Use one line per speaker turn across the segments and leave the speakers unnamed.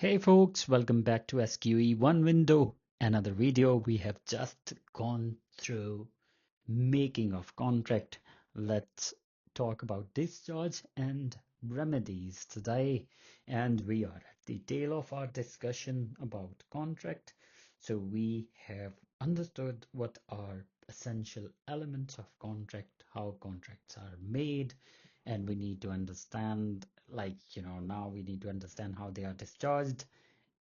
Hey folks, welcome back to SQE One Window. Another video. We have just gone through making of contract. Let's talk about discharge and remedies today. And we are at the tail of our discussion about contract. So we have understood what are essential elements of contract, how contracts are made, and we need to understand, now we need to understand how they are discharged,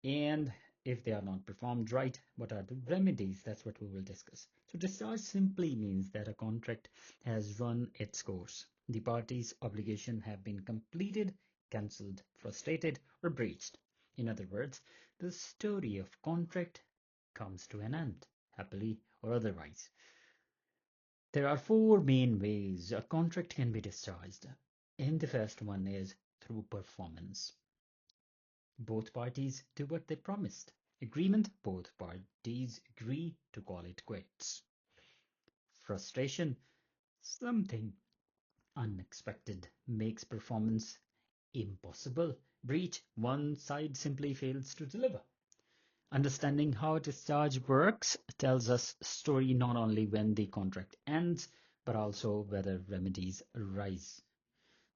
and if they are not performed right, what are the remedies? That's what we will discuss. So discharge simply means that a contract has run its course. The parties' obligation have been completed, cancelled, frustrated, or breached. In other words, the story of contract comes to an end, happily or otherwise. There are four main ways a contract can be discharged. And the first one is through performance. Both parties do what they promised. Agreement, both parties agree to call it quits. Frustration, something unexpected makes performance impossible. Breach, one side simply fails to deliver. Understanding how discharge works tells us story not only when the contract ends, but also whether remedies arise.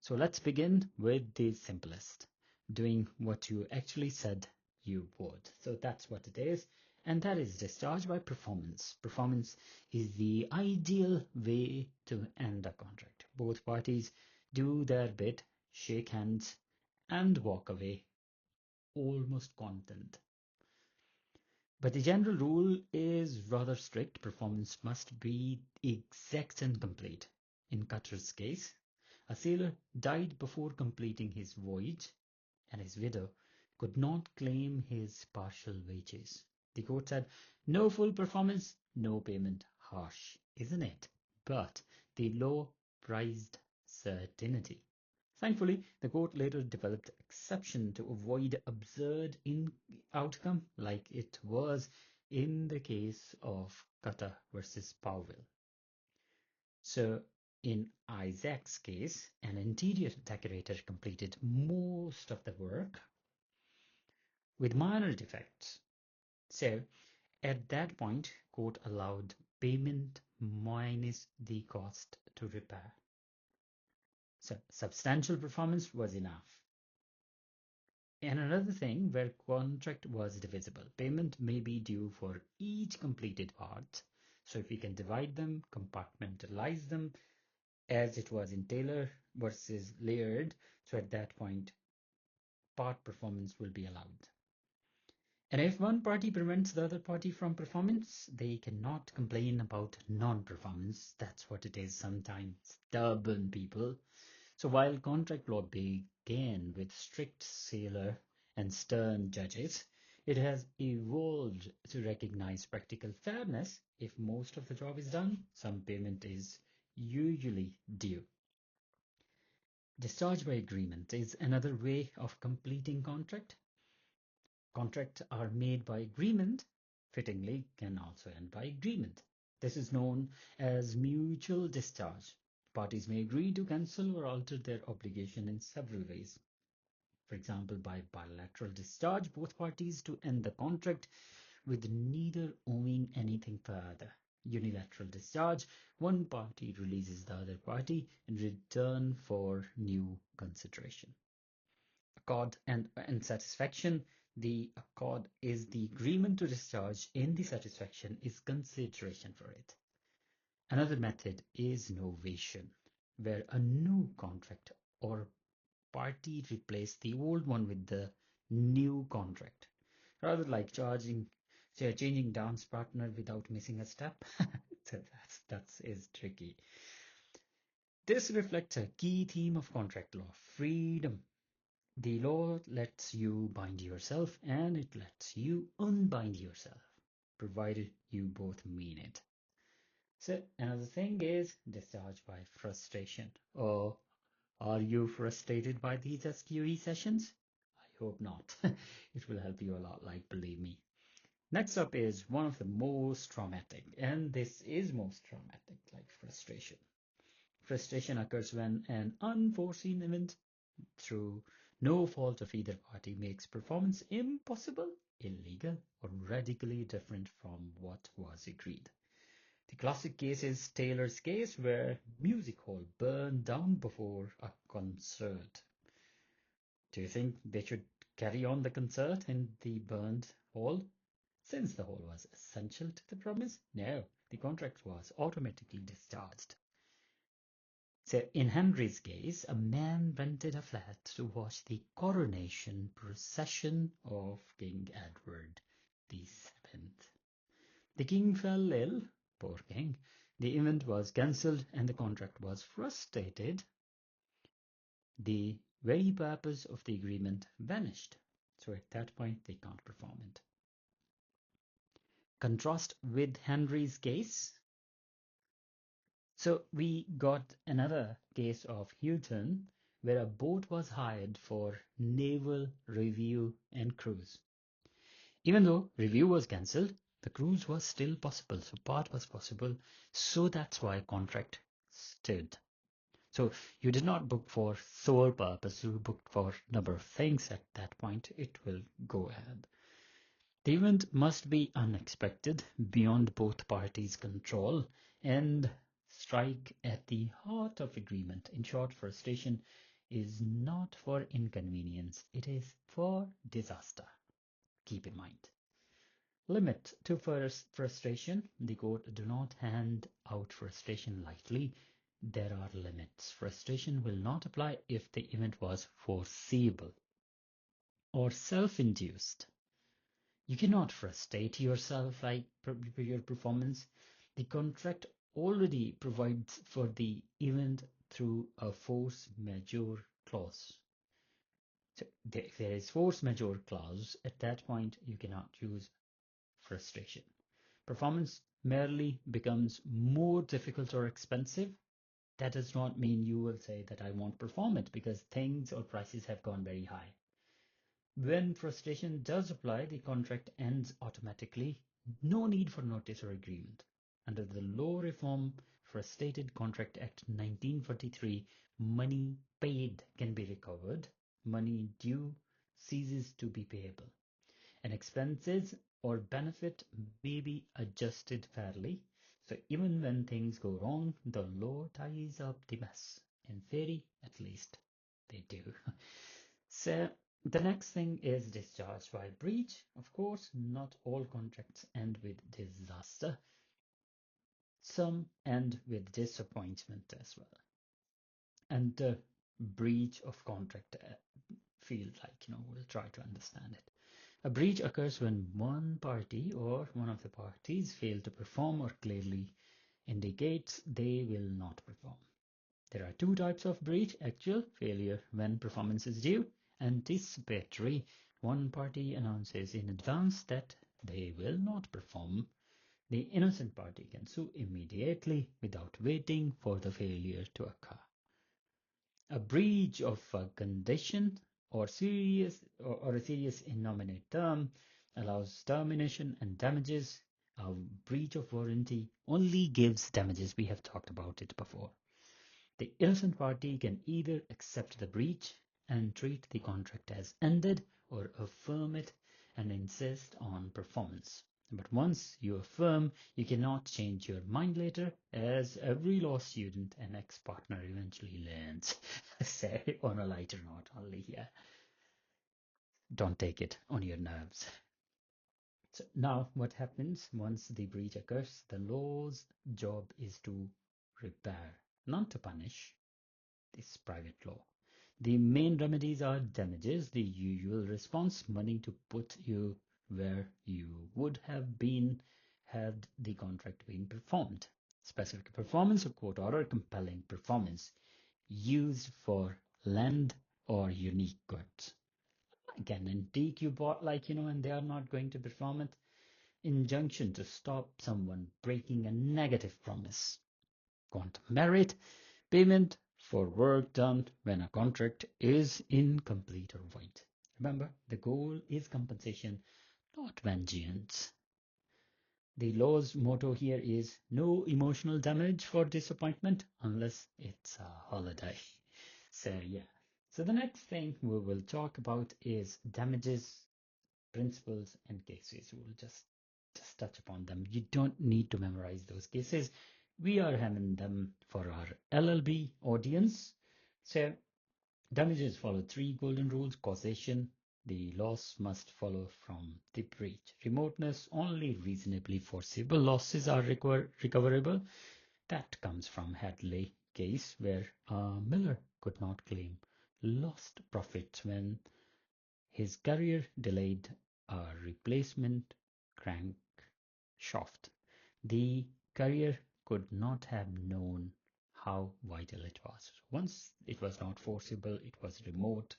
So let's begin with the simplest, doing what you actually said you would. So that's what it is, and that is discharge by performance. Performance is the ideal way to end a contract. Both parties do their bit, shake hands, and walk away, almost content. But the general rule is rather strict. Performance must be exact and complete. In Cutter's case, a sailor died before completing his voyage, and his widow could not claim his partial wages. The court said, no full performance, no payment. Harsh, isn't it? But the law prized certainty. Thankfully, the court later developed exception to avoid absurd outcome like it was in the case of Cutter versus Powell. So in Isaac's case, an interior decorator completed most of the work with minor defects. So at that point, court allowed payment minus the cost to repair. So substantial performance was enough. And another thing where contract was divisible. Payment may be due for each completed part. So if we can divide them, compartmentalize them, as it was in Taylor versus Laird, so at that point, part performance will be allowed. And if one party prevents the other party from performance, they cannot complain about non-performance. That's what it is sometimes. Stubborn people. So while contract law began with strict sailor and stern judges, it has evolved to recognize practical fairness. If most of the job is done, some payment is usually due. Discharge by agreement is another way of completing contract. Contracts are made by agreement, fittingly can also end by agreement. This is known as mutual discharge. Parties may agree to cancel or alter their obligation in several ways. For example, by bilateral discharge, both parties to end the contract with neither owing anything further. Unilateral discharge, one party releases the other party in return for new consideration. Accord and satisfaction. The accord is the agreement to discharge, and the satisfaction is consideration for it. Another method is novation, where a new contract or party replace the old one with the new contract, rather like changing dance partner without missing a step. So that is tricky. This reflects a key theme of contract law: freedom. The law lets you bind yourself and it lets you unbind yourself, provided you both mean it. So another thing is discharge by frustration. Or are you frustrated by these SQE sessions? I hope not. It will help you a lot, believe me. Next up is one of the most traumatic, and this is most traumatic, like frustration. Frustration occurs when an unforeseen event through No fault of either party makes performance impossible, illegal, or radically different from what was agreed. The classic case is Taylor's case, where music hall burned down before a concert. Do you think they should carry on the concert in the burned hall, since the hall was essential to the promise? No, the contract was automatically discharged. So in Henry's case, a man rented a flat to watch the coronation procession of King Edward VII. The king fell ill, poor king. The event was cancelled and the contract was frustrated. The very purpose of the agreement vanished. So at that point, they can't perform it. Contrast with Henry's case. So we got another case of Houghton, where a boat was hired for naval review and cruise. Even though review was cancelled, the cruise was still possible, so part was possible, so that's why contract stood. So you did not book for sole purpose, you booked for number of things. At that point, it will go ahead. The event must be unexpected, beyond both parties' control, and strike at the heart of agreement. In short, frustration is not for inconvenience, it is for disaster. Keep in mind. Limit to frustration. The court do not hand out frustration lightly. There are limits. Frustration will not apply if the event was foreseeable or self-induced. You cannot frustrate yourself like your performance. The contract already provides for the event through a force majeure clause. So if there is force majeure clause, at that point you cannot use frustration. Performance merely becomes more difficult or expensive. That does not mean you will say that I won't perform it because things or prices have gone very high. When frustration does apply, the contract ends automatically. No need for notice or agreement. Under the Law Reform Frustrated Contract Act 1943, money paid can be recovered. Money due ceases to be payable. And expenses or benefit may be adjusted fairly. So even when things go wrong, the law ties up the mess. In theory, at least, they do. So the next thing is discharge by breach. Of course, not all contracts end with disaster. Some end with disappointment as well. And the breach of contract feels like, we'll try to understand it. A breach occurs when one party or one of the parties fail to perform or clearly indicates they will not perform. There are two types of breach: actual failure when performance is due, anticipatory. One party announces in advance that they will not perform. The innocent party can sue immediately without waiting for the failure to occur. A breach of a condition or a serious innominate term allows termination and damages. A breach of warranty only gives damages. We have talked about it before. The innocent party can either accept the breach and treat the contract as ended, or affirm it and insist on performance. But once you affirm, you cannot change your mind later, as every law student and ex-partner eventually learns. Say on a lighter note only here. Don't take it on your nerves. So now what happens once the breach occurs? The law's job is to repair, not to punish. This private law. The main remedies are damages, the usual response, money to put you where you would have been had the contract been performed. Specific performance or court order compelling performance used for land or unique goods. Again, antique you bought and they are not going to perform it. Injunction to stop someone breaking a negative promise. Quantum merit, payment for work done when a contract is incomplete or void. Remember, the goal is compensation, not vengeance. The law's motto here is no emotional damage for disappointment unless it's a holiday. So yeah, So the next thing we will talk about is damages, principles, and cases. We'll just touch upon them. You don't need to memorize those cases. We are having them for our LLB audience. So damages follow three golden rules: causation, the loss must follow from the breach; remoteness, only reasonably foreseeable losses are recoverable. That comes from Hadley case where Miller could not claim lost profits when his carrier delayed a replacement crankshaft. The carrier could not have known how vital it was. Once it was not forcible, it was remote,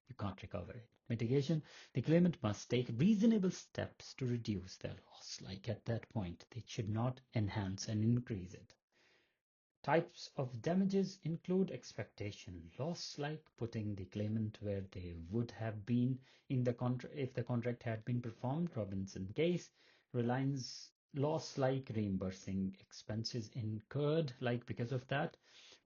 you can't recover it. Mitigation, the claimant must take reasonable steps to reduce their loss. Like at that point, they should not enhance and increase it. Types of damages include expectation loss, like putting the claimant where they would have been in the contract if the contract had been performed, Robinson case; reliance loss, like reimbursing expenses incurred, like because of that;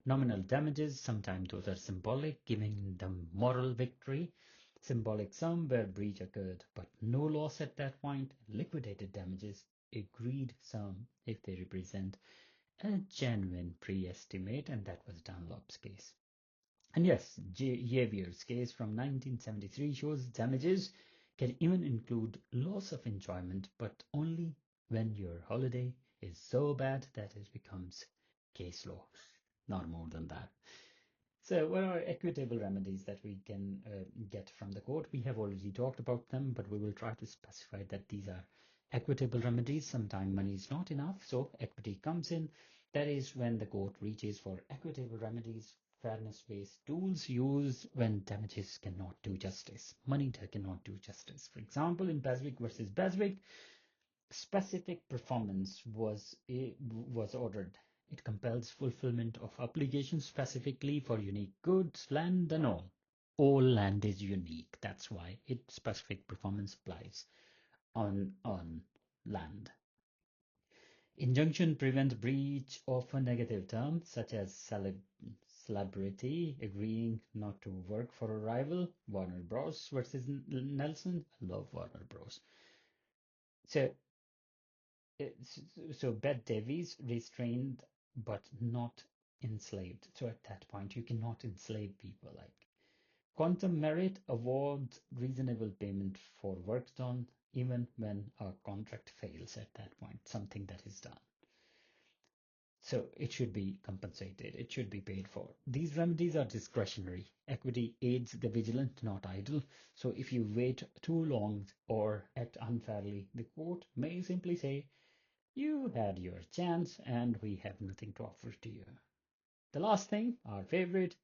nominal damages, sometimes those are symbolic, giving them moral victory; symbolic sum, where breach occurred but no loss at that point; liquidated damages, agreed sum if they represent a genuine pre-estimate, and that was Dunlop's case. And yes, Javier's case from 1973 shows damages can even include loss of enjoyment, but only when your holiday is so bad that it becomes case law, not more than that. So, what are equitable remedies that we can get from the court? We have already talked about them, but we will try to specify that these are equitable remedies. Sometimes money is not enough, so equity comes in. That is when the court reaches for equitable remedies, fairness-based tools used when damages cannot do justice. Money cannot do justice. For example, in Beswick versus Beswick, specific performance was ordered. It compels fulfillment of obligations specifically for unique goods, land, and all. All land is unique. That's why its specific performance applies on land. Injunction prevents breach of a negative term, such as celebrity agreeing not to work for a rival. Warner Bros. Versus Nelson. I love Warner Bros. So so Bet Davies restrained but not enslaved. So at that point, you cannot enslave people. Like quantum merit awards reasonable payment for work done, even when a contract fails at that point, something that is done. So it should be compensated. It should be paid for. These remedies are discretionary. Equity aids the vigilant, not idle. So if you wait too long or act unfairly, the court may simply say, you had your chance and we have nothing to offer to you. The last thing, our favorite,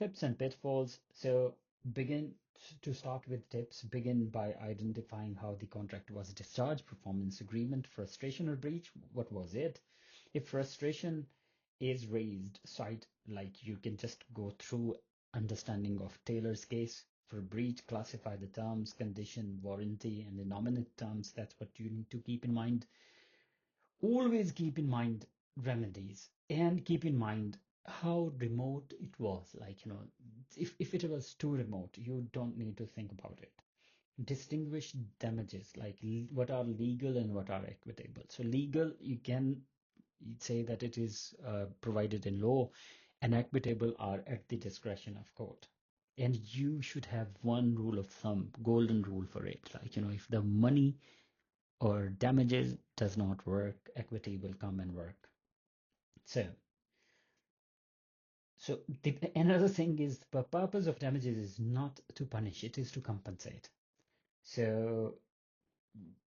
tips and pitfalls. So begin to start with tips. Begin by identifying how the contract was discharged: performance agreement, frustration or breach. What was it? If frustration is raised, cite, like you can just go through understanding of Taylor's case. For breach, classify the terms, condition, warranty, and the nominate terms. That's what you need to keep in mind. Always keep in mind remedies, and keep in mind how remote it was. Like, if it was too remote, you don't need to think about it. Distinguish damages, like what are legal and what are equitable. So legal, you can say that it is provided in law, and equitable are at the discretion of court. And you should have one rule of thumb, golden rule for it. Like, if the money or damages does not work, equity will come and work. So, another thing is the purpose of damages is not to punish, it is to compensate. So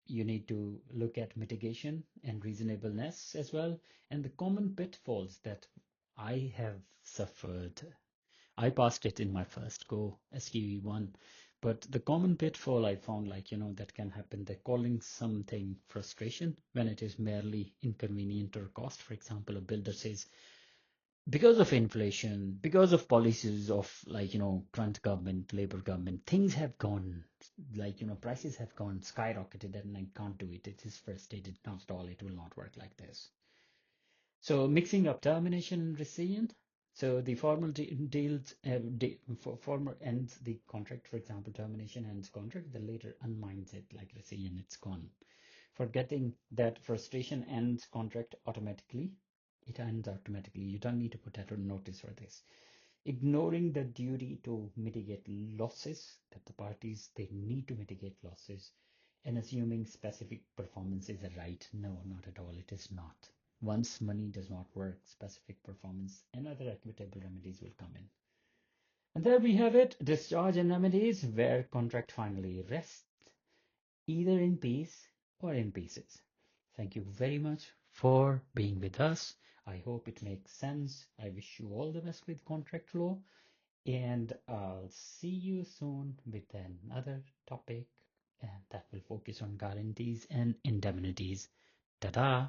you need to look at mitigation and reasonableness as well. And the common pitfalls that I have suffered, I passed it in my first go, SQE1. But the common pitfall I found, that can happen, they're calling something frustration when it is merely inconvenient or cost. For example, a builder says, because of inflation, because of policies of current government, labor government, things have gone, prices have gone skyrocketed and I can't do it. It is frustrated, not at all. It will not work like this. So mixing up termination and rescission. So the former ends the contract, for example, termination ends contract, the later unminds it like rescission, it's gone. Forgetting that frustration ends contract automatically. It ends automatically. You don't need to put out a notice for this. Ignoring the duty to mitigate losses, that the parties they need to mitigate losses, and assuming specific performance is a right. No, not at all. It is not. Once money does not work, specific performance and other equitable remedies will come in. And there we have it, discharge and remedies, where contract finally rests, either in peace or in pieces. Thank you very much for being with us. I hope it makes sense. I wish you all the best with contract law, and I'll see you soon with another topic and that will focus on guarantees and indemnities. Ta-da!